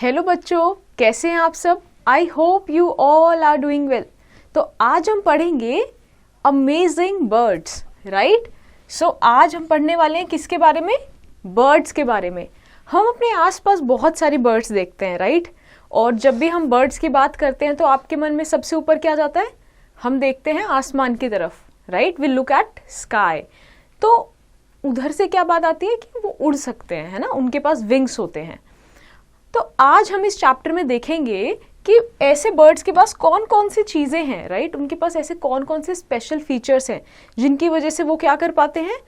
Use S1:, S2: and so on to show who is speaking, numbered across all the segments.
S1: Hello बच्चों, कैसे हैं आप सब? I hope you all are doing well. तो आज हम पढ़ेंगे अमेजिंग बर्ड्स, राइट? सो आज हम पढ़ने वाले हैं किसके बारे में? बर्ड्स के बारे में। हम अपने आसपास बहुत सारी बर्ड्स देखते हैं, राइट? और जब भी हम बर्ड्स की बात करते हैं तो आपके मन में सबसे ऊपर क्या जाता है? हम देखते हैं आसमान की तरफ, right? We look at sky. तो उधर से क्या बात आती है कि वो उड़ सकते हैं, है ना? उनके पास विंग्स होते हैं। तो आज हम इस चैप्टर में देखेंगे कि ऐसे बर्ड्स के पास कौन कौन सी चीज़ें हैं, राइट? उनके पास ऐसे कौन कौन से स्पेशल फीचर्स हैं जिनकी वजह से वो क्या कर पाते हैं?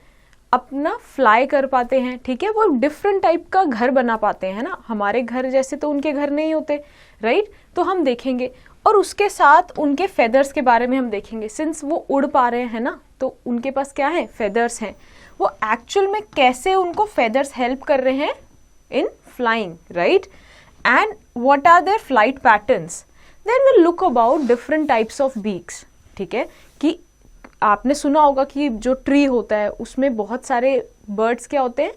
S1: अपना फ्लाई कर पाते हैं, ठीक है? वो डिफरेंट टाइप का घर बना पाते हैं, है ना? हमारे घर जैसे तो उनके घर नहीं होते, राइट? तो हम देखेंगे और उसके साथ उनके फेदर्स के बारे में हम देखेंगे। सिंस वो उड़ पा रहे हैं ना, तो उनके पास क्या है? फेदर्स हैं। वो एक्चुअल में कैसे उनको फेदर्स हेल्प कर रहे हैं in flying, right? And what are their flight patterns? Then we'll look about different types of beaks. ठीक है? कि आपने सुना होगा कि जो ट्री होता है उसमें बहुत सारे बर्ड्स क्या होते हैं,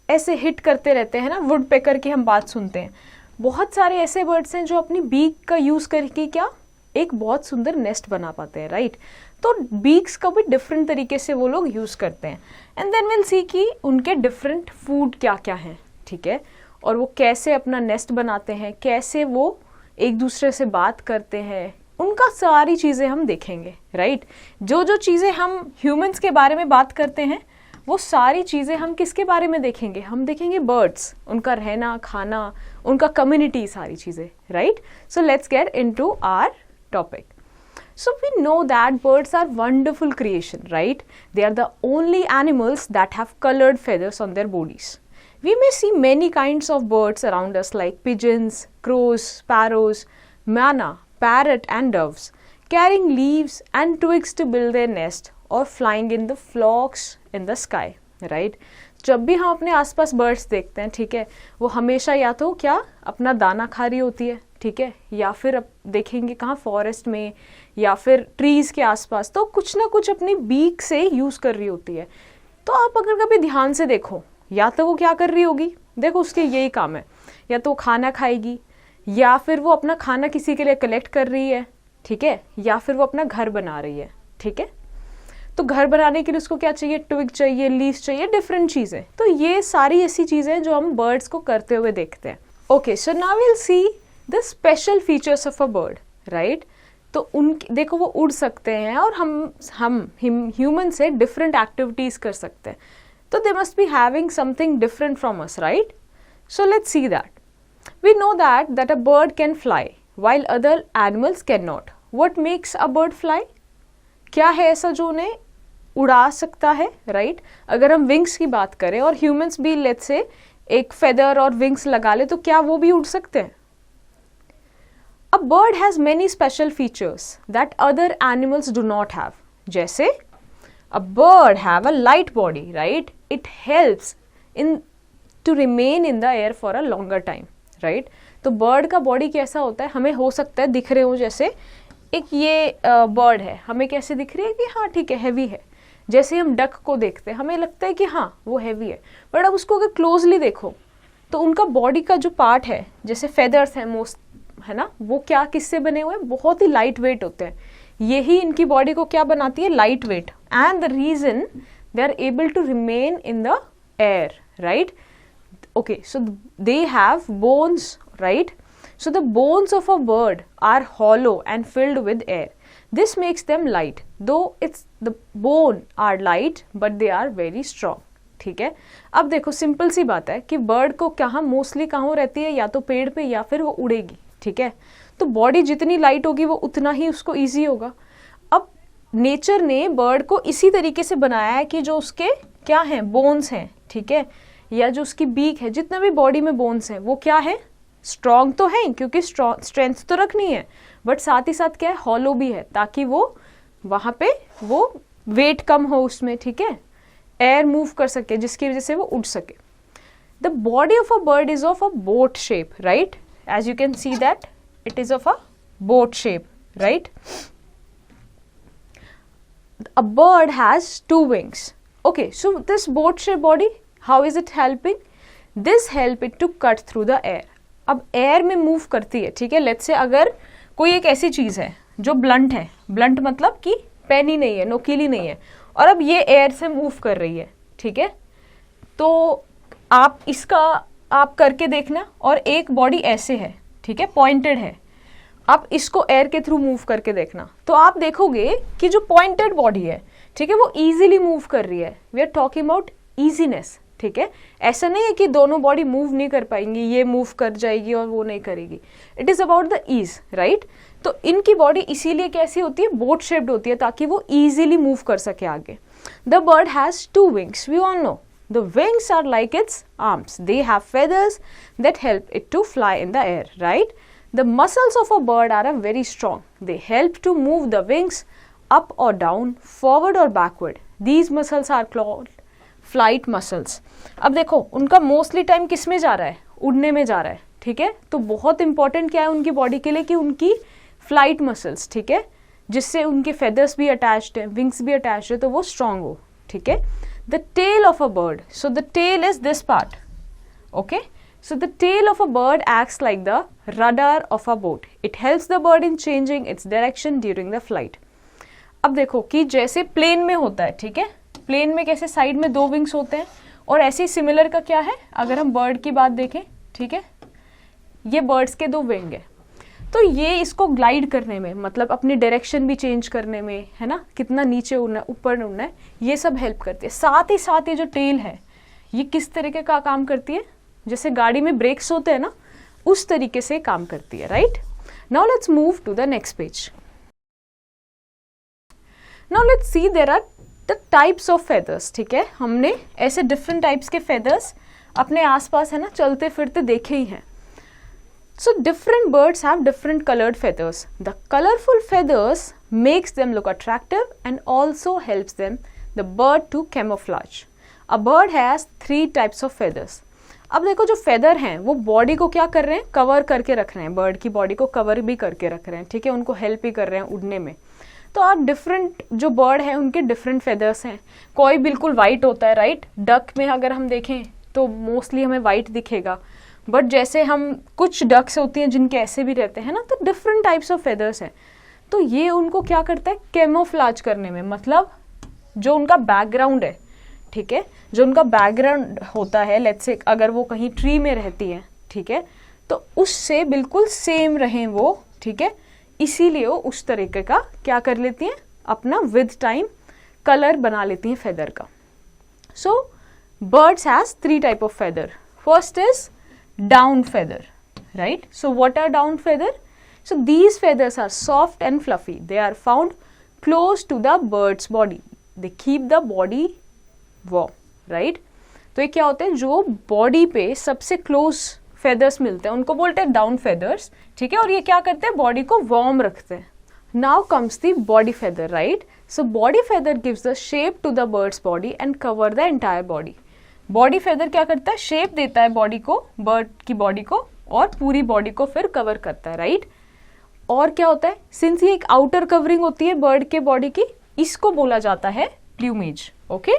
S1: ऐसे हिट करते रहते हैं ना। वुड पेकर की हम बात सुनते हैं। बहुत सारे ऐसे बर्ड्स हैं जो अपनी बीक का यूज करके क्या एक बहुत सुंदर नेस्ट बना पाते हैं, राइट? तो बीक्स का भी डिफरेंट तरीके से वो लोग यूज करते हैं। एंड देन विल सी कि उनके डिफरेंट फूड क्या क्या हैं, ठीक है? और वो कैसे अपना नेस्ट बनाते हैं, कैसे वो एक दूसरे से बात करते हैं, उनका सारी चीज़ें हम देखेंगे, राइट? जो जो चीज़ें हम ह्यूमंस के बारे में बात करते हैं वो सारी चीज़ें हम किसके बारे में देखेंगे? हम देखेंगे बर्ड्स, उनका रहना खाना, उनका कम्युनिटी, सारी चीज़ें, right? So let's get into our topic. So we know that birds are wonderful creation, right? They are the only animals that have colored feathers on their bodies. We may see many kinds of birds around us like pigeons, crows, sparrows, manna, parrot and doves, carrying leaves and twigs to build their nest or flying in the flocks in the sky, right? जब भी हम अपने आसपास birds देखते हैं, ठीक है, वो हमेशा या तो क्या अपना दाना खा रही होती है, ठीक है, या फिर अब देखेंगे कहाँ फॉरेस्ट में या फिर ट्रीज के आसपास, तो कुछ ना कुछ अपनी बीक से यूज कर रही होती है। तो आप अगर कभी ध्यान से देखो, या तो वो क्या कर रही होगी, देखो उसके यही काम है, या तो खाना खाएगी या फिर वो अपना खाना किसी के लिए कलेक्ट कर रही है, ठीक है, या फिर वो अपना घर बना रही है, ठीक है? तो घर बनाने के लिए उसको क्या चाहिए? ट्विग चाहिए, लीव्स चाहिए, डिफरेंट चीजें। तो ये सारी ऐसी चीजें जो हम बर्ड्स को करते हुए देखते हैं। Okay, so now will see the special features of a bird, right? तो उनकी देखो वो उड़ सकते हैं और हम ह्यूमन से डिफरेंट एक्टिविटीज कर सकते हैं। तो they must be having something different from us, right? So let's see that. We know that a bird can fly while other animals can not. What makes a bird fly? क्या है ऐसा जो उन्हें उड़ा सकता है, राइट? अगर हम विंग्स की बात करें और ह्यूमंस भी लेट्स से एक फेदर और विंग्स लगा ले, तो क्या वो भी उड़ सकते हैं? A bird has many special features that other animals do not have. जैसे a bird have a light body, right? It helps in to remain in the air for a longer time, right? तो bird का body कैसा होता है? हमें हो सकता है दिख रहे हो, जैसे एक ये बर्ड है, हमें कैसे दिख रही है कि हाँ ठीक है, हैवी है। जैसे हम डक को देखते हैं हमें लगता है कि हाँ वो हैवी है, बट अब उसको अगर क्लोजली देखो तो उनका बॉडी का जो पार्ट है, जैसे फेदर्स हैं मोस्ट, है ना, वो क्या किससे बने हुए हैं? बहुत ही लाइट वेट होते हैं। यही इनकी बॉडी को क्या बनाती है? Light weight. And the reason they are able to remain in the air, right? Okay, so they have bones, right? So the bones of a bird are hollow and filled with air. This makes them light. Though it's the bone are light, but they are very strong. ठीक है? अब देखो simple सी बात है कि bird को कहाँ mostly कहाँ रहती है, या तो पेड़ पे या फिर वो उड़ेगी, ठीक है? तो बॉडी जितनी लाइट होगी वो उतना ही उसको ईजी होगा। अब नेचर ने बर्ड को इसी तरीके से बनाया है कि जो उसके क्या हैं, बोन्स हैं, ठीक है, या जो उसकी बीक है, जितना भी बॉडी में बोन्स हैं वो क्या है? स्ट्रॉन्ग तो है क्योंकि स्ट्रेंथ तो रखनी है, बट साथ ही साथ क्या है? हॉलो भी है, ताकि वो वहां पे वो वेट कम हो उसमें, ठीक है, एयर मूव कर सके, जिसकी वजह से वो उड़ सके. The body of a bird is of a boat shape, right? As you can see that it is of a boat shape, right? A bird has two wings. Okay, so this boat shaped body, how is it helping? This help it to cut through the air. अब air में move करती है, ठीक है। Let's say अगर कोई एक ऐसी चीज़ है जो ब्लंट है, ब्लंट मतलब कि पैनी नहीं है, नोकीली नहीं है, और अब ये एयर से मूव कर रही है, ठीक है। तो आप इसका आप करके देखना, और एक बॉडी ऐसे है, ठीक है, पॉइंटेड है, आप इसको एयर के थ्रू मूव करके देखना, तो आप देखोगे कि जो पॉइंटेड बॉडी है, ठीक है, वो इजीली मूव कर रही है। We are talking about easiness, ठीक है। ऐसा नहीं है कि दोनों बॉडी मूव नहीं कर पाएंगी, ये मूव कर जाएगी और वो नहीं करेगी। It is about the ease, right. तो इनकी बॉडी इसीलिए कैसी होती है, बोट शेप्ड होती है, ताकि वो इजीली मूव कर सके आगे। The bird has 2 wings, we all know. The wings are like its arms. They have feathers that help it to fly in the air, right? The muscles of a bird are very strong. They help to move the wings up or down, forward or backward. These muscles are called flight muscles. अब देखो उनका mostly time किस में जा रहा है, उड़ने में जा रहा है, ठीक है। तो बहुत इंपॉर्टेंट क्या है उनकी बॉडी के लिए कि उनकी फ्लाइट मसल्स, ठीक है, जिससे उनके फेदर्स भी अटैच्ड है, विंग्स भी अटैच्ड है, तो वो स्ट्रांग हो, ठीक है। The tail of a bird. So the tail is this part. Okay. So the tail of a bird acts like the rudder of a boat. It helps the bird in changing its direction during the flight. अब देखो कि जैसे plane में होता है, ठीक है, plane में कैसे साइड में 2 विंग्स होते हैं, और ऐसे ही सिमिलर का क्या है, अगर हम बर्ड की बात देखें, ठीक है, ये बर्ड्स के 2 विंग है। तो ये इसको ग्लाइड करने में, मतलब अपनी डायरेक्शन भी चेंज करने में, है ना, कितना नीचे उड़ना है, ऊपर उड़ना है, ये सब हेल्प करती है। साथ ही साथ ये जो टेल है, ये किस तरीके का काम करती है, जैसे गाड़ी में ब्रेक्स होते हैं ना, उस तरीके से काम करती है, right. Now let's move to the next page. Now let's see there are the types of feathers, ठीक है। हमने ऐसे डिफरेंट टाइप्स के फेदर्स अपने आसपास, है ना, चलते फिरते देखे ही हैं। So different birds have different colored feathers. The colorful feathers makes them look attractive and also helps them the bird to camouflage. A bird has 3 types of feathers. अब देखो जो फेदर हैं वो बॉडी को क्या कर रहे हैं, कवर करके रख रहे हैं, बर्ड की बॉडी को कवर भी करके रख रहे हैं, ठीक है, उनको हेल्प भी कर रहे हैं उड़ने में। तो आप डिफरेंट जो बर्ड है उनके डिफरेंट फेदर्स हैं। कोई बिल्कुल वाइट होता है, राइट, डक में अगर हम देखें तो मोस्टली हमें वाइट दिखेगा, बट जैसे हम कुछ डक्स होती हैं जिनके ऐसे भी रहते हैं ना, तो डिफरेंट टाइप्स ऑफ फेदर्स हैं। तो ये उनको क्या करता है, कैमोफ्लाज करने में, मतलब जो उनका बैकग्राउंड है, ठीक है, जो उनका बैकग्राउंड होता है, लेट्स से अगर वो कहीं ट्री में रहती है, ठीक है, तो उससे बिल्कुल सेम रहें वो, ठीक है, इसीलिए वो उस तरीके का क्या कर लेती हैं, अपना विद टाइम कलर बना लेती हैं फेदर का। सो birds has 3 type of feather. First is down feather, right? So what are down feather? So these feathers are soft and fluffy. They are found close to the bird's body. They keep the body warm, right? तो ये क्या होते हैं, जो body पे सबसे close feathers मिलते हैं उनको बोलते हैं डाउन फेदर्स, ठीक है, और ये क्या करते हैं, बॉडी को वार्म रखते हैं। Now comes the body feather, right? So body feather gives the shape to the bird's body and cover the entire body. Body feather क्या करता है, शेप देता है बॉडी को, बर्ड की बॉडी को, और पूरी बॉडी को फिर कवर करता है, राइट? और क्या होता है, सिंस ये एक आउटर कवरिंग होती है बर्ड के बॉडी की, इसको बोला जाता है plumage, okay?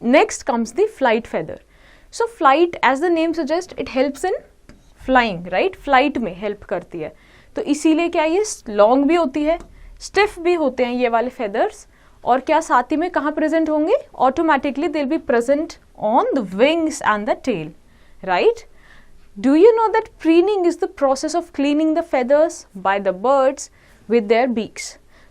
S1: Next comes the flight feather. So flight, as the name suggest, it helps in flying, right? Flight में हेल्प करती है, तो इसीलिए क्या ये लॉन्ग भी होती है, स्टिफ भी होते हैं ये वाले फेदर्स, और क्या साथ ही में कहाँ प्रेजेंट होंगे, automatically they will be present on the wings and the tail, right? Do you know that preening is the process of cleaning the feathers by the birds with their beaks?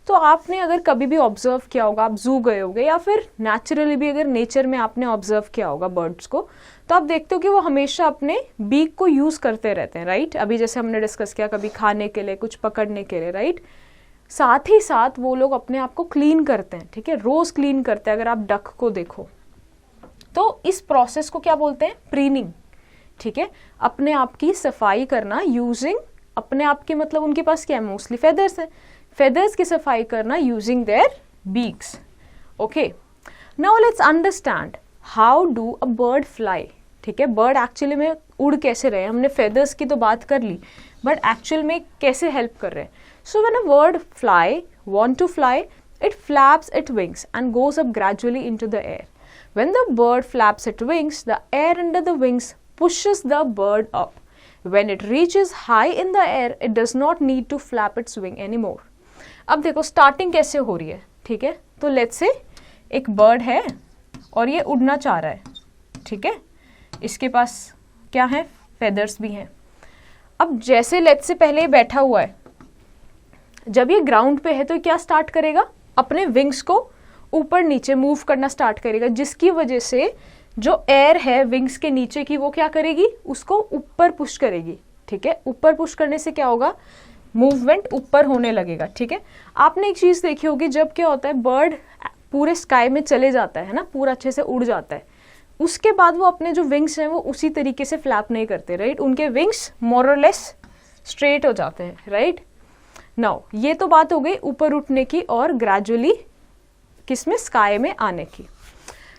S1: तो आपने अगर कभी भी observe किया होगा, आप जू गए होगे या फिर नेचुरली भी अगर नेचर में आपने ऑब्जर्व किया होगा बर्ड्स को, तो आप देखते हो कि वो हमेशा अपने बीक को यूज करते रहते हैं, राइट? अभी जैसे हमने डिस्कस किया, कभी खाने के लिए, कुछ पकड़ने के लिए, राइट? साथ ही साथ वो लोग अपने आप को क्लीन करते हैं, ठीक है, रोज क्लीन करते हैं। अगर आप डक को देखो तो इस प्रोसेस को क्या बोलते हैं, प्रीनिंग, ठीक है, अपने आप की सफाई करना यूजिंग, अपने आप के मतलब उनके पास क्या है, मोस्टली फेदर्स है, फेदर्स की सफाई करना using their beaks, okay? Now let's understand how do a bird fly, ठीक है? बर्ड एक्चुअली में उड़ कैसे रहे, हमने फेदर्स की तो बात कर ली, बट एक्चुअल में कैसे हेल्प कर रहे हैं। So when a bird fly want to fly, it flaps it wings and goes up gradually into the air. When the bird flaps its wings, the air under the wings pushes the bird up. When it reaches high in the air, it does not need to flap its wing anymore. अब देखो starting कैसे हो रही है, ठीक है. तो let's say एक बर्ड है और ये उड़ना चाह रहा है, ठीक है. इसके पास क्या है, फेदर्स भी हैं. अब जैसे लेट्स से पहले ये बैठा हुआ है, जब ये ग्राउंड पे है तो क्या स्टार्ट करेगा, अपने विंग्स को ऊपर नीचे मूव करना स्टार्ट करेगा, जिसकी वजह से जो एयर है विंग्स के नीचे की वो क्या करेगी, उसको ऊपर पुश करेगी, ठीक है. ऊपर पुश करने से क्या होगा, मूवमेंट ऊपर होने लगेगा, ठीक है. आपने एक चीज देखी होगी, जब क्या होता है बर्ड पूरे स्काई में चले जाता है ना, पूरा अच्छे से उड़ जाता है, उसके बाद वो अपने जो विंग्स हैं वो उसी तरीके से फ्लैप नहीं करते, राइट. उनके विंग्स मोर और लेस स्ट्रेट हो जाते हैं, राइट. नाउ ये तो बात हो गई ऊपर उठने की और ग्रेजुअली किसमें, स्काई में आने की.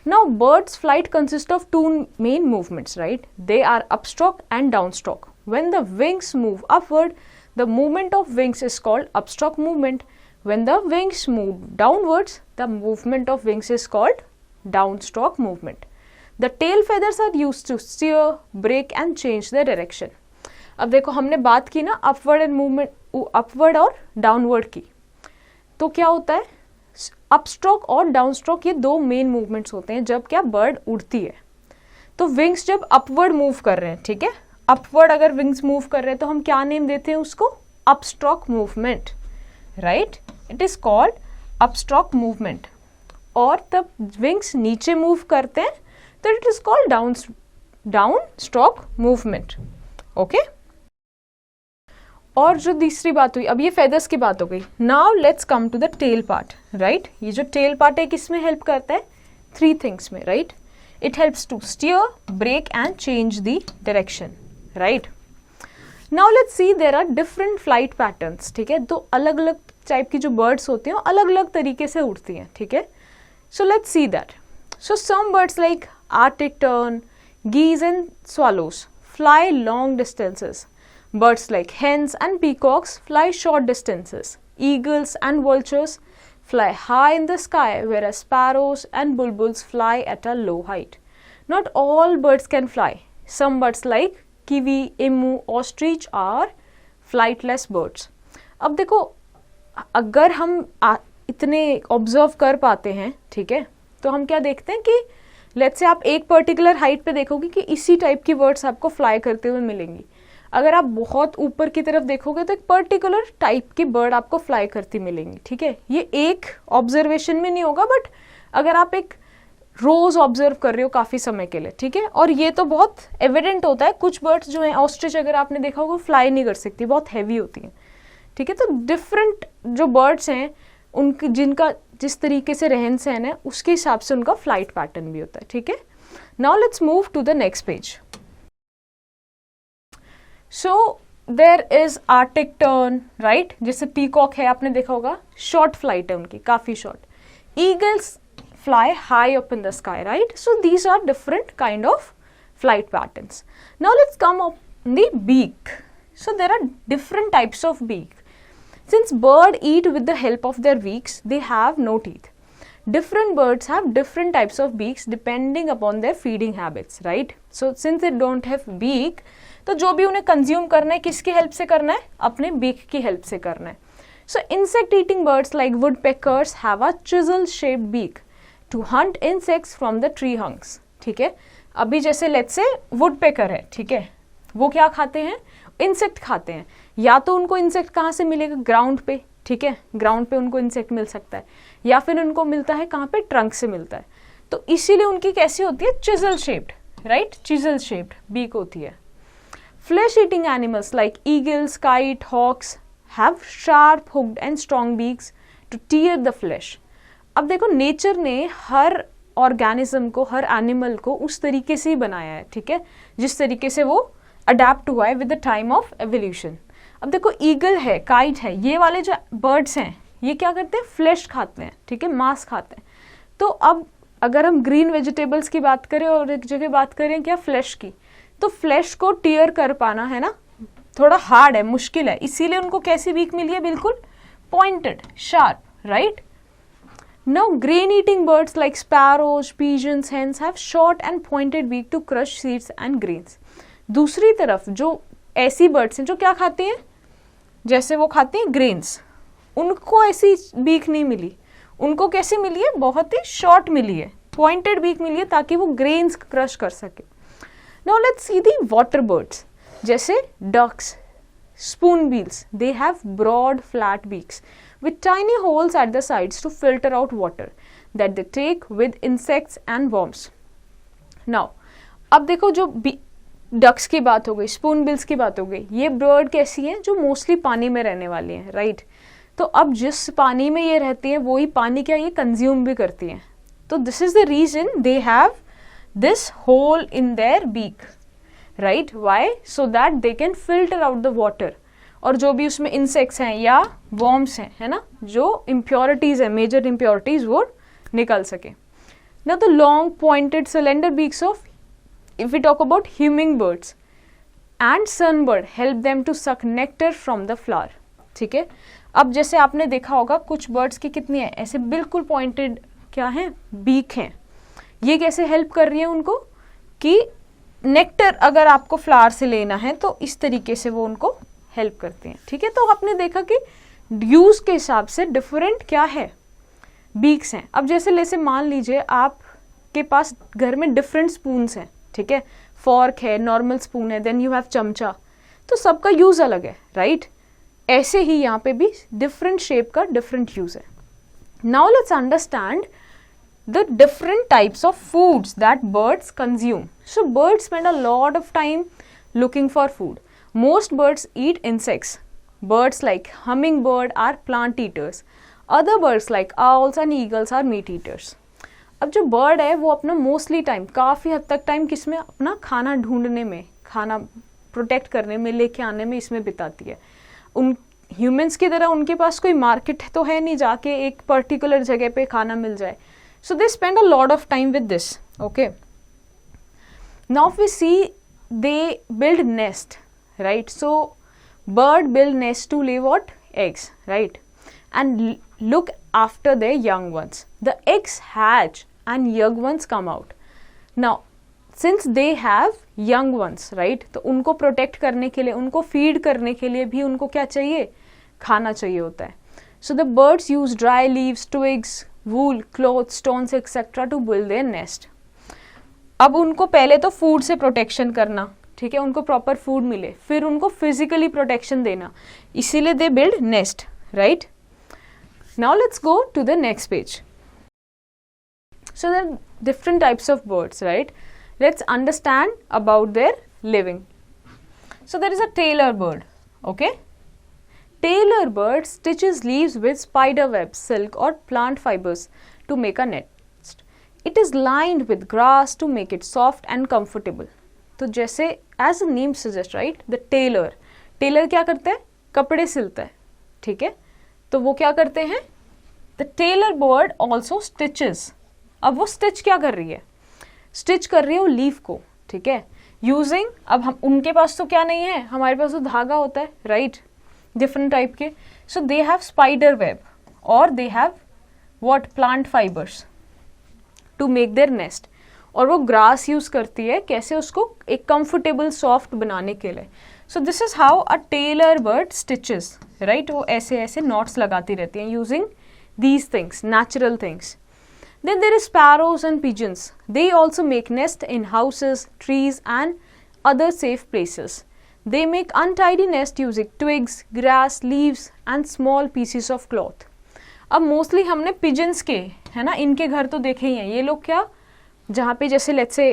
S1: Now birds flight consists of two main movements, right? They are upstroke and downstroke. When the wings move upward, the movement of wings is called upstroke movement. When the wings move downwards, the movement of wings is called downstroke movement. The tail feathers are used to steer, brake and change their direction. अब देखो हमने बात की ना upward and movement, upward और downward की. तो क्या होता है, अपस्ट्रोक और डाउनस्ट्रोक ये दो मेन मूवमेंट्स होते हैं जब क्या बर्ड उड़ती है. तो विंग्स जब अपवर्ड मूव कर रहे हैं, ठीक है, अपवर्ड अगर विंग्स मूव कर रहे हैं तो हम क्या नेम देते हैं उसको, upstroke movement, right. It is called upstroke movement. और तब विंग्स नीचे मूव करते हैं तो it is called down stroke movement. Okay. और जो तीसरी बात हुई, अब ये फेदर्स की बात हो गई. Now let's come to the tail part, right. ये जो टेल पार्ट है किसमें हेल्प करता है, 3 थिंग्स में, right. It helps to steer, brake and change the direction, right. Now let's see there are different flight patterns, ठीक है. तो अलग अलग टाइप की जो बर्ड्स होती हैं अलग अलग तरीके से उड़ती हैं, ठीक है. So let's see that. So some birds like Arctic tern, geese and swallows fly long distances. Birds like hens and peacocks fly short distances. Eagles and vultures fly high in the sky, whereas sparrows and bulbuls fly at a low height. Not all birds can fly. Some birds like kiwi, emu, ostrich are flightless birds. अब देखो अगर हम इतने observe कर पाते हैं, ठीक है, तो हम क्या देखते हैं कि लेट्स से आप एक पर्टिकुलर हाइट पे देखोगे कि इसी टाइप की बर्ड्स आपको फ्लाई करते हुए मिलेंगी. अगर आप बहुत ऊपर की तरफ देखोगे तो एक पर्टिकुलर टाइप की बर्ड आपको फ्लाई करती मिलेंगी, ठीक है. ये एक ऑब्जर्वेशन में नहीं होगा, बट अगर आप एक रोज ऑब्जर्व कर रहे हो काफी समय के लिए, ठीक है. और ये तो बहुत एविडेंट होता है. कुछ बर्ड्स जो हैं, ऑस्ट्रिच अगर आपने देखा होगा फ्लाई नहीं कर सकती, बहुत हैवी होती हैं, ठीक है. तो डिफरेंट जो बर्ड्स हैं उनकी जिनका जिस तरीके से रहन सहन है उसके हिसाब से उनका फ्लाइट पैटर्न भी होता है, ठीक है. Now let's move to the next page. So there is Arctic tern, right. जैसे पीकॉक है, आपने देखा होगा, शॉर्ट फ्लाइट है उनकी, काफी शॉर्ट. Eagles fly high up in the sky, right? So these are different kind of flight patterns. Now let's come up on the beak. So there are different types of beak. Since birds eat with the help of their beaks, they have no teeth. Different birds have different types of beaks depending upon their feeding habits, right? So since they don't have beak, तो जो भी उन्हें consume करना है किसकी help से करना है, अपने बीक की हेल्प से करना है. So insect eating birds like woodpeckers have a chisel shaped beak to hunt insects from the tree hunks. ठीक है. अभी जैसे लेट्स से वुडपेकर है, ठीक है, वो क्या खाते हैं, इंसेक्ट खाते हैं. या तो उनको इंसेक्ट कहाँ से मिलेगा, ग्राउंड पे, ठीक है, ग्राउंड पे उनको इंसेक्ट मिल सकता है, या फिर उनको मिलता है कहाँ पे, ट्रंक से मिलता है. तो इसीलिए उनकी कैसी होती है, chisel shaped, right, chisel shaped beak होती है. Flesh eating animals like eagles, kite, hawks have sharp hooked and strong beaks to tear the flesh. अब देखो नेचर ने हर ऑर्गेनिज्म को, हर एनिमल को उस तरीके से ही बनाया है, ठीक है, जिस तरीके से वो अडेप्ट हुआ है with the time of evolution. अब देखो ईगल है, काइट है, ये वाले जो बर्ड्स हैं ये क्या करते हैं, फ्लैश खाते हैं, ठीक है, मांस खाते हैं. तो अब अगर हम ग्रीन वेजिटेबल्स की बात करें और एक जगह बात करें क्या, फ्लैश की, तो फ्लैश को टीयर कर पाना है ना थोड़ा हार्ड है, मुश्किल है. इसीलिए उनको कैसी बीक मिली है, बिल्कुल pointed, sharp, right. Now grain-eating birds like sparrows, pigeons, hens have short and pointed beak to crush seeds and grains. दूसरी तरफ जो ऐसी बर्ड्स हैं जो क्या खाती हैं, जैसे वो खाती हैं ग्रेन्स, उनको ऐसी बीक नहीं मिली, उनको कैसे मिली है, बहुत ही शॉर्ट मिली है, पॉइंटेड बीक मिली है ताकि वो ग्रेन्स क्रश कर सके। Now let's C the water birds, जैसे ducks, spoonbills, they have broad flat beaks with tiny holes at the sides to filter out water that they take with insects and worms. Now अब देखो, जो ducks की बात हो गई, स्पूनबिल्स की बात हो गई, ये बर्ड कैसी हैं, जो मोस्टली पानी में रहने वाली हैं, राइट। तो अब जिस पानी में ये रहती हैं वही पानी क्या ये कंज्यूम भी करती हैं, तो this is the reason they have this hole in their beak, right. Why? So that they can filter out the water, और जो भी उसमें इंसेक्ट्स हैं या वॉर्म्स हैं, है ना, जो इम्प्योरिटीज है, मेजर इम्प्योरिटीज, वो निकल सके ना। तो long pointed cylinder beaks of, if we talk about humming birds and sunbird, help them to suck nectar from the flower, ठीक है। अब जैसे आपने देखा होगा कुछ बर्ड्स की कितनी है, ऐसे बिल्कुल पॉइंटेड क्या है, बीक हैं, ये कैसे हेल्प कर रही है उनको कि नेक्टर अगर आपको फ्लावर से लेना है तो इस तरीके से वो उनको हेल्प करते हैं, ठीक है। तो आपने देखा कि यूज के हिसाब से डिफरेंट क्या है, बीक्स हैं। अब जैसे मान लीजिए आपके पास घर में डिफरेंट स्पून्स हैं, ठीक है, फॉर्क है, नॉर्मल स्पून है, देन यू हैव चमचा, तो सबका यूज अलग है, राइट। ऐसे ही यहाँ पे भी डिफरेंट शेप का डिफरेंट यूज है। Now let's understand the different types of foods that birds consume. So birds spend a lot of time looking for food. Most birds eat insects. Birds like hummingbird are plant eaters. Other birds like owls and eagles are meat eaters. अब जो bird है वो अपना mostly time, काफ़ी हद तक time किस में, अपना खाना ढूंढने में, खाना प्रोटेक्ट करने में, लेके आने में, इसमें बिताती है। उन ह्यूमंस की तरह उनके पास कोई मार्केट तो है नहीं जाके एक पर्टिकुलर जगह पे खाना मिल जाए, so they spend a lot of time with this, okay. Now if we see, they build nest, right. So bird build nest to lay what, eggs, right, and look after their young ones. The eggs hatch and young ones come out. Now since they have young ones, right, तो उनको protect करने के लिए, उनको feed करने के लिए भी उनको क्या चाहिए, खाना चाहिए होता है। So the birds use dry leaves, twigs, wool, cloth, stones etc. to build their nest. अब उनको पहले तो फूड से प्रोटेक्शन करना, ठीक है, उनको प्रॉपर फूड मिले, फिर उनको फिजिकली प्रोटेक्शन देना, इसीलिए they build nest, right. Now let's go to the next page. So there are different types of birds, right. Let's understand about their living. So there is a tailor bird, okay. Tailor bird stitches leaves with spider web, silk or plant fibers to make a nest. It is lined with grass to make it soft and comfortable. तो जैसे as the name suggests, right, the tailor, tailor क्या करता है, कपड़े सिलता है, ठीक है। तो वो क्या करते हैं, the tailor bird also stitches. अब वो stitch क्या कर रही है, stitch कर रही है वो लीफ को, ठीक है, using, अब हम उनके पास तो क्या नहीं है, हमारे पास तो धागा होता है, राइट, डिफरेंट टाइप के। So they have spider web और they have what, plant fibres to make their nest, और वो ग्रास यूज करती है कैसे, उसको एक कंफर्टेबल सॉफ्ट बनाने के लिए। So this is how a tailor bird stitches, right, वो ऐसे ऐसे नॉट्स लगाती रहती हैं using these things, natural things. Then there is sparrows and pigeons. They also make nest in houses, trees and other safe places. They make untidy nest using twigs, grass, leaves and small pieces of cloth. अब mostly हमने pigeons के, है ना, इनके घर तो देखे ही हैं। ये लोग क्या, जहाँ पे जैसे लेट्स से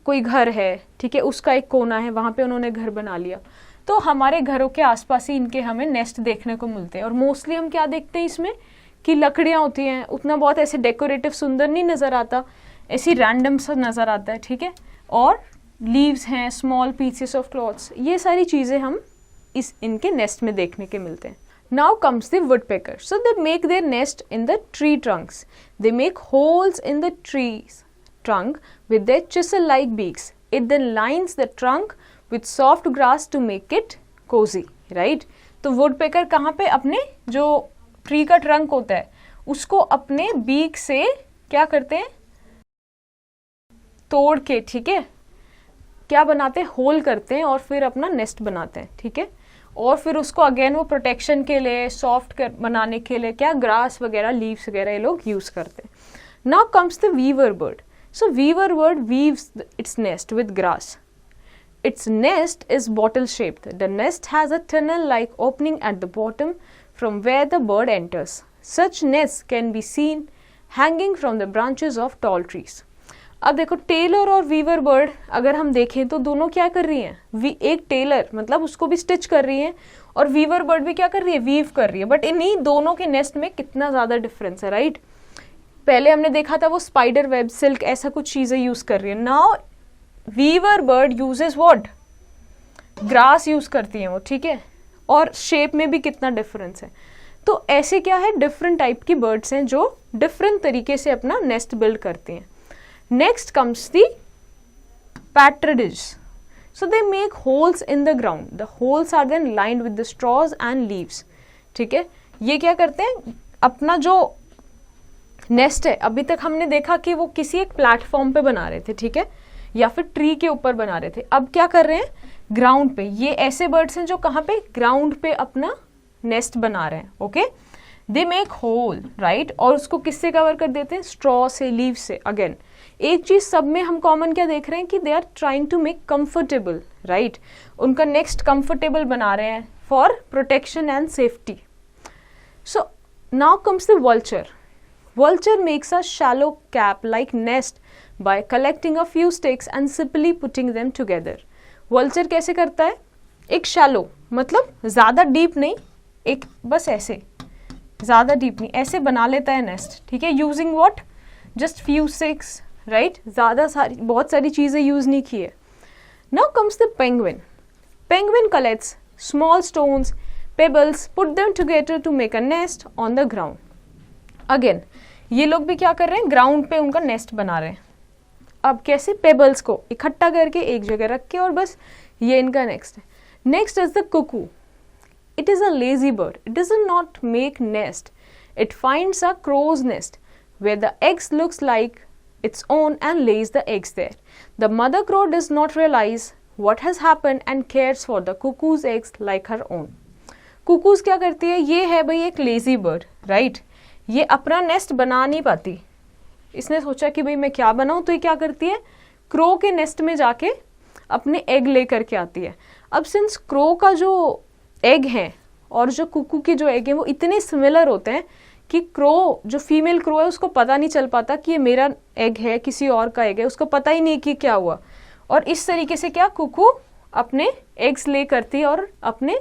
S1: कोई घर है, ठीक है, उसका एक कोना है, वहाँ पे उन्होंने घर बना लिया, तो हमारे घरों के आसपास ही इनके हमें नेस्ट देखने को मिलते हैं। और मोस्टली हम क्या देखते हैं इसमें कि लकड़ियाँ होती हैं, उतना बहुत ऐसे डेकोरेटिव सुंदर नहीं नज़र आता, ऐसी रैंडम सा नज़र आता है, ठीक है, और लीव्स हैं, स्मॉल पीसेस ऑफ क्लॉथ्स, ये सारी चीज़ें हम इस इनके नेस्ट में देखने के मिलते हैं। Now comes the woodpecker. So they make their nest in the tree Trunks. They make holes in the trees trunk with their chisel like beaks. It then lines the trunk with soft grass to make it cozy, right? तो woodpecker कहाँ पे, अपने जो tree का trunk होता है उसको अपने बीक से क्या करते हैं, तोड़ के, ठीक है, क्या बनाते हैं, होल करते हैं और फिर अपना नेस्ट बनाते हैं, ठीक है। और फिर उसको अगेन वो प्रोटेक्शन के लिए, सॉफ्ट बनाने के लिए क्या ग्रास वगैरह, लीव्स वगैरह ये लोग यूज करते हैं। Now comes the weaver bird. So weaver bird weaves its nest with grass. Its nest is bottle shaped. The nest has a tunnel like opening at the bottom from where the bird enters. Such nests can be seen hanging from the branches of tall trees. अब देखो Taylor और Weaver bird अगर हम देखें तो दोनों क्या कर रही हैं, एक टेलर मतलब उसको भी स्टिच कर रही है और वीवर बर्ड भी क्या कर रही है, वीव कर रही है। बट इन्हीं दोनों के नेस्ट में कितना ज़्यादा डिफरेंस है, राइट। पहले हमने देखा था वो स्पाइडर वेब, सिल्क, ऐसा कुछ चीज़ें यूज़ कर रही है। Now weaver bird uses what, grass use करती हैं वो, ठीक है। और शेप में भी कितना डिफरेंस है। तो ऐसे क्या है, डिफरेंट टाइप की बर्ड्स हैं जो डिफरेंट तरीके से अपना नेस्ट बिल्ड करती हैं। Next comes the partridge. So they make holes in the ground. The holes are then lined with the straws and leaves, ठीक है। ये क्या करते हैं, अपना जो नेस्ट है, अभी तक हमने देखा कि वो किसी एक प्लेटफॉर्म पे बना रहे थे, ठीक है, या फिर ट्री के ऊपर बना रहे थे। अब क्या कर रहे हैं, ग्राउंड पे। ये ऐसे बर्ड्स हैं जो कहाँ पे, ग्राउंड पे अपना नेस्ट बना रहे हैं, okay. They make hole, right, और उसको किससे कवर कर देते हैं, स्ट्रॉ से, लीव से। अगेन एक चीज सब में हम कॉमन क्या देख रहे हैं कि they are trying to make comfortable, right, उनका नेक्स्ट कंफर्टेबल बना रहे हैं for protection and safety. So now comes the vulture. Vulture makes a shallow cap-like nest by collecting a few sticks and simply putting them together. Vulture कैसे करता है, एक shallow मतलब ज़्यादा deep नहीं, एक बस ऐसे, ज़्यादा deep नहीं, ऐसे बना लेता है nest, ठीक है, using what, just few sticks, right, बहुत सारी चीज़ें use नहीं की है. Now comes the penguin. Penguin collects small stones, pebbles, put them together to make a nest on the ground. Again ये लोग भी क्या कर रहे हैं, ग्राउंड पे उनका नेस्ट बना रहे हैं. अब कैसे, पेबल्स को इकट्ठा करके एक जगह रख के, और बस ये इनका नेक्स्ट है. Next is the cuckoo. It is a lazy bird. It does not make nest. It finds a crow's nest where the eggs looks like its own and lays the eggs there. The mother crow does not realize what has happened and cares for the cuckoo's eggs like her own. Cuckoos क्या करती है, ये है भाई एक lazy bird, right, ये अपना nest बना नहीं पाती. इसने सोचा कि भाई मैं क्या बनाऊं, तो ये क्या करती है, क्रो के नेस्ट में जाके अपने एग ले करके आती है. अब सिंस क्रो का जो एग है और जो कुकू के जो एग है वो इतने सिमिलर होते हैं कि क्रो, जो फीमेल क्रो है, उसको पता नहीं चल पाता कि ये मेरा एग है, किसी और का एग है, उसको पता ही नहीं कि क्या हुआ. और इस तरीके से क्या, कुकू अपने एग्स ले करती है और अपने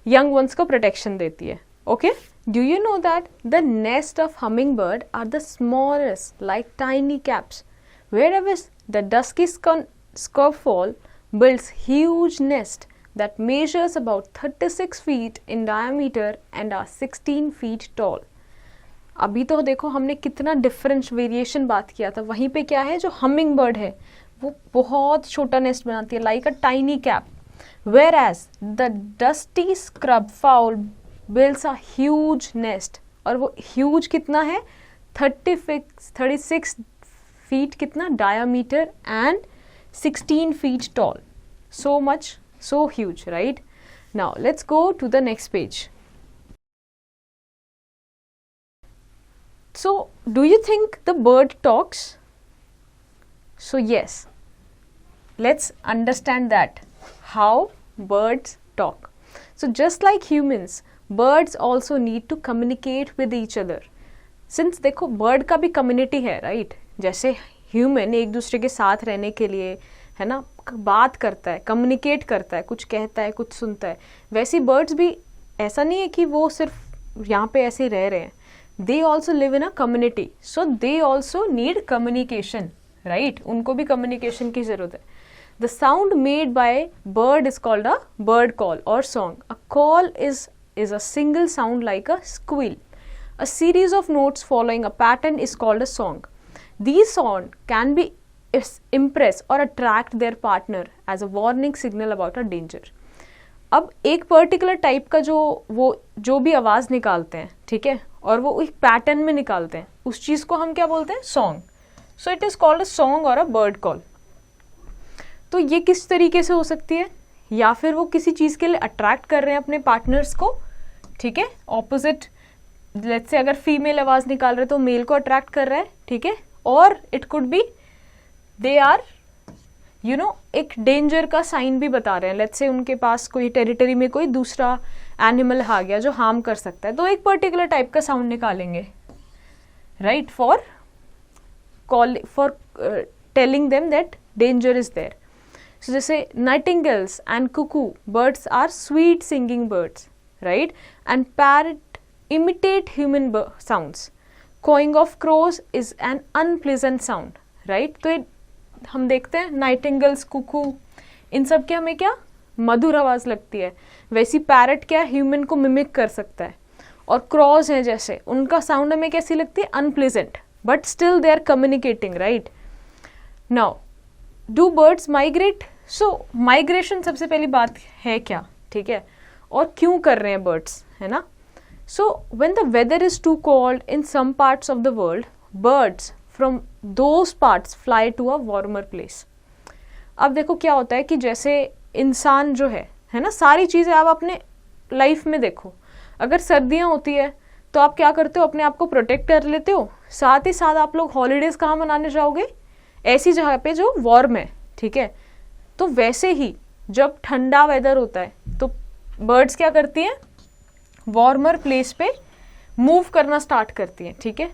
S1: यंग वंस को प्रोटेक्शन देती है. Okay, do you know that the nest of humming bird are the smallest, like tiny cups. Wherever the dusky scarffowl builds huge nest that measures about 36 feet in diameter and are 16 feet tall. अभी तो देखो हमने कितना different variation बात किया था. वहीं पे क्या है, जो हमिंग बर्ड है वो बहुत छोटा नेस्ट बनाती है, like a tiny cap. Whereas the dusty scrub fowl builds a huge nest, और वो huge कितना है, 36 feet कितना diameter and 16 feet tall. So much, so huge, right? Now let's go to the next page. So do you think the bird talks? So yes, let's understand that how birds talk. So just like humans, birds also need to communicate with each other. Since देखो bird का भी community है, right? जैसे human एक दूसरे के साथ रहने के लिए, है ना, बात करता है, कम्युनिकेट करता है, कुछ कहता है, कुछ सुनता है, वैसी बर्ड्स भी ऐसा नहीं है कि वो सिर्फ यहाँ पे ऐसे रह रहे हैं. They also live in a community, so they also need communication, right. उनको भी कम्युनिकेशन की ज़रूरत है. The sound made by bird is called a bird call or song. A call is a single sound like a squeal. A series of notes following a pattern is called a song. These songs can be impress or attract their partner as a warning signal about a danger. अब एक particular type का जो भी आवाज़ निकालते हैं, ठीक है, और वो एक पैटर्न में निकालते हैं, उस चीज़ को हम क्या बोलते हैं, song. So it is called a song और अ बर्ड कॉल. तो ये किस तरीके से हो सकती है, या फिर वो किसी चीज़ के लिए अट्रैक्ट कर रहे हैं अपने पार्टनर्स को, ठीक है, ऑपोजिट, लेट्स से अगर फीमेल आवाज़ निकाल रहे तो मेल को अट्रैक्ट कर रहा है, ठीक है, और it could be they are एक डेंजर का साइन भी बता रहे हैं, लेट्स से उनके पास कोई टेरिटरी में कोई दूसरा एनिमल आ गया जो हार्म कर सकता है, तो एक पर्टिकुलर टाइप का साउंड निकालेंगे, right, for telling them that danger is there. So जैसे nightingales and cuckoo birds are sweet singing birds, right, and parrot imitate human sounds. Cawing of crows is an unpleasant sound, right? तो हम देखते हैं नाइटिंगल्स, कुकू, इन सब के हमें क्या मधुर आवाज़ लगती है, वैसी पैरट क्या ह्यूमन को मिमिक कर सकता है, और क्रॉज हैं जैसे उनका साउंड हमें कैसी लगती है, unpleasant, but still they are communicating, right. Now do birds migrate? So migration सबसे पहली बात है क्या, ठीक है, और क्यों कर रहे हैं बर्ड्स, है ना. So when the weather is too cold in some parts of the world, birds from those parts fly to a warmer place. अब देखो क्या होता है कि जैसे इंसान जो है ना, सारी चीज़ें आप अपने लाइफ में देखो, अगर सर्दियाँ होती है तो आप क्या करते हो, अपने आप को प्रोटेक्ट कर लेते हो, साथ ही साथ आप लोग हॉलीडेज़ कहाँ मनाने जाओगे, ऐसी जगह पे जो वार्म है, ठीक है. तो वैसे ही जब ठंडा वेदर होता है तो बर्ड्स क्या करती हैं, वार्मर प्लेस पे मूव करना स्टार्ट करती हैं, ठीक है.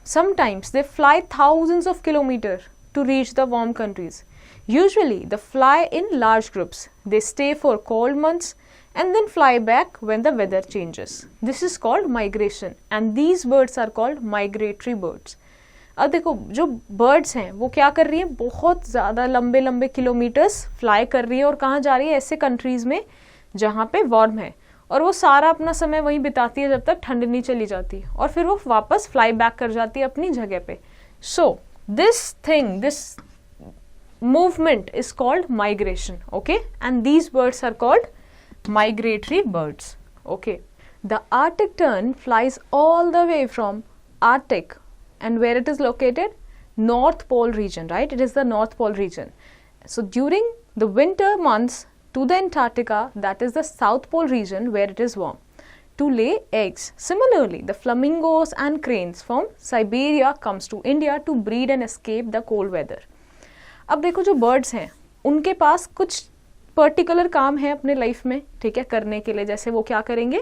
S1: Sometimes they fly thousands of kilometer to reach the warm countries. Usually the fly in large groups. They stay for cold months and then fly back when the weather changes. This is called migration and these birds are called migratory birds. अब देखो जो birds हैं वो क्या कर रही हैं, बहुत ज़्यादा लंबे लंबे किलोमीटर्स फ्लाई कर रही है, और कहाँ जा रही है, ऐसे कंट्रीज़ में जहाँ पे वार्म है, और वो सारा अपना समय वहीं बिताती है जब तक ठंड नहीं चली जाती, और फिर वो वापस फ्लाई बैक कर जाती है अपनी जगह पे. So this movement is called migration, okay, and these birds are called migratory birds, okay. The Arctic tern flies all the way from Arctic, and where it is located, North Pole region, right, it is the North Pole region. So during the winter months to the Antarctica, that is the South Pole region where it is warm, to lay eggs. Similarly, the flamingos and cranes from Siberia comes to India to breed and escape the cold weather. अब देखो जो birds हैं उनके पास कुछ particular काम है अपने life में, ठीक है, करने के लिए. जैसे वो क्या करेंगे,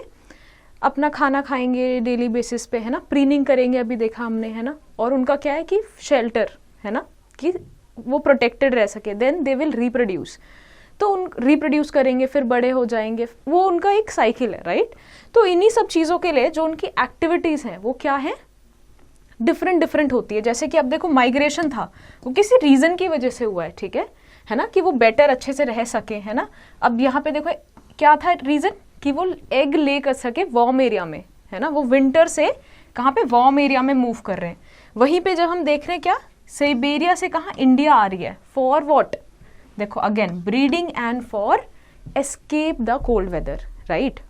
S1: अपना खाना खाएंगे डेली बेसिस पे, है ना, प्रीनिंग करेंगे, अभी देखा हमने, है ना, और उनका क्या है कि शेल्टर, है ना, कि वो प्रोटेक्टेड रह सके. देन दे विल रिप्रोड्यूस, तो उन रिप्रोड्यूस करेंगे, फिर बड़े हो जाएंगे, वो उनका एक साइकिल है, राइट. तो इन्हीं सब चीज़ों के लिए जो उनकी एक्टिविटीज़ हैं वो क्या है, डिफरेंट होती है. जैसे कि अब देखो माइग्रेशन था, वो किसी रीज़न की वजह से हुआ है, ठीक है ना, कि वो बेटर अच्छे से रह सके, है ना. अब यहाँ पे देखो क्या था रीज़न, कि वो एग ले कर सके वार्म एरिया में, है ना, वो विंटर से कहाँ पे, वार्म एरिया में मूव कर रहे हैं. वहीं पे जब हम देख रहे हैं क्या, साइबेरिया से कहाँ इंडिया आ रही है, फॉर वॉट, देखो again breeding and for escape the cold weather, right.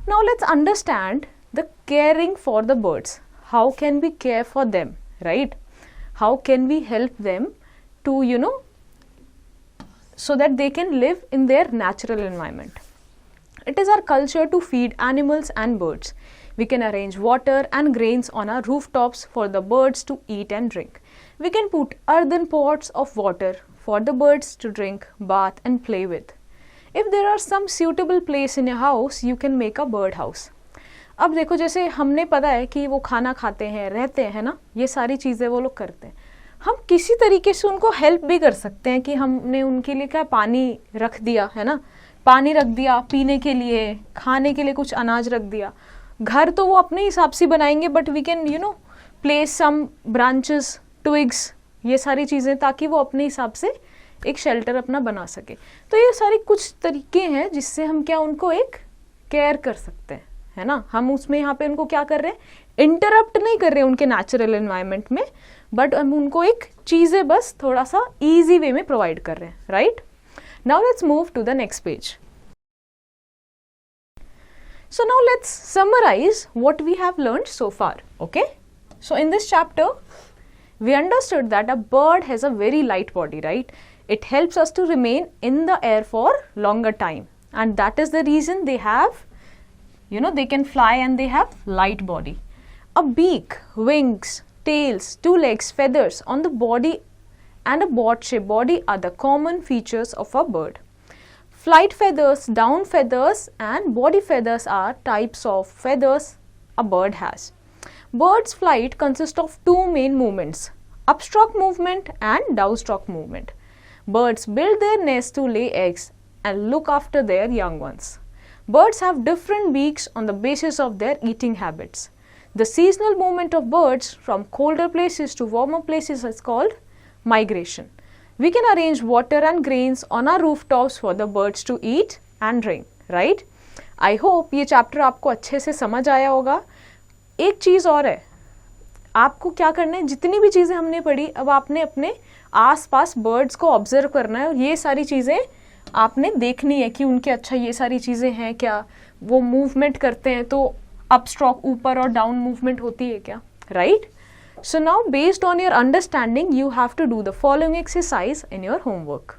S1: Now let's understand the caring for the birds. How can we care for them, right? How can we help them to, so that they can live in their natural environment? It is our culture to feed animals and birds. We can arrange water and grains on our rooftops for the birds to eat and drink. We can put earthen pots of water for the birds to drink, bath and play with. If there are some suitable place in your house, you can make a bird house. अब देखो जैसे हमने पता है कि वो खाना खाते हैं, रहते हैं, ना, ये सारी चीज़ें वो लोग करते हैं. हम किसी तरीके से उनको हेल्प भी कर सकते हैं कि हमने उनके लिए क्या पानी रख दिया, है ना, पानी रख दिया पीने के लिए, खाने के लिए कुछ अनाज रख दिया. घर तो वो अपने हिसाब से बनाएंगे, but we can place some branches, twigs, ये सारी चीज़ें, ताकि वो अपने हिसाब से एक शेल्टर अपना बना सके. तो ये सारे कुछ तरीके हैं जिससे हम क्या उनको एक केयर कर सकते हैं, है ना. हम उसमें यहाँ पे उनको क्या कर रहे हैं, इंटरप्ट नहीं कर रहे हैं उनके नेचुरल एनवायरनमेंट में, बट हम उनको एक चीज़ें बस थोड़ा सा इजी वे में प्रोवाइड कर रहे हैं, right. Now let's move to the next page. So now let's summarize what we have learned so far, okay. So in this chapter we understood that a bird has a very light body, right. It helps us to remain in the air for longer time, and that is the reason they have, they can fly and they have light body. A beak, wings, tails, two legs, feathers on the body and a board-shaped body are the common features of a bird. Flight feathers, down feathers and body feathers are types of feathers a bird has. Bird's flight consists of two main movements, upstroke movement and downstroke movement. Birds build their nest to lay eggs and look after their young ones. Birds have different beaks on the basis of their eating habits. The seasonal movement of birds from colder places to warmer places is called migration. We can arrange water and grains on our rooftops for the birds to eat and drink, right? I hope ये chapter आपको अच्छे से समझ आया होगा. एक चीज़ और है, आपको क्या करना है, जितनी भी चीज़ें हमने पढ़ी अब आपने अपने आसपास बर्ड्स को ऑब्जर्व करना है और ये सारी चीज़ें आपने देखनी है कि उनके अच्छा ये सारी चीज़ें हैं क्या, वो मूवमेंट करते हैं तो अपस्ट्रोक ऊपर और डाउन मूवमेंट होती है क्या, right? So now based on your understanding you have to do the following exercise in your homework.